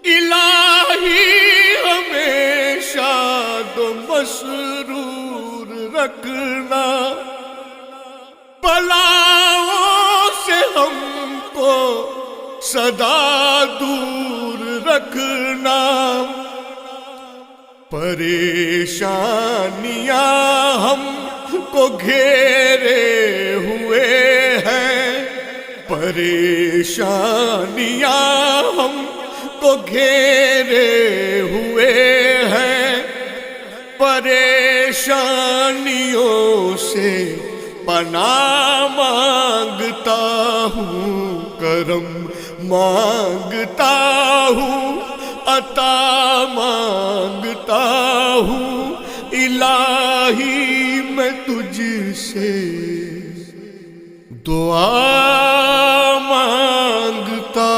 الہی ہمیشہ تو مسرور رکھنا، بلاؤں سے ہم کو سدا دور رکھنا، پریشانیاں ہم کو گھیرے ہوئے ہیں، پریشانیاں ہم کو گھیرے ہوئے ہیں، پریشانیوں سے پناہ مانگتا ہوں، کرم مانگتا ہوں، عطا مانگتا ہوں، الہی میں تجھ سے دعا مانگتا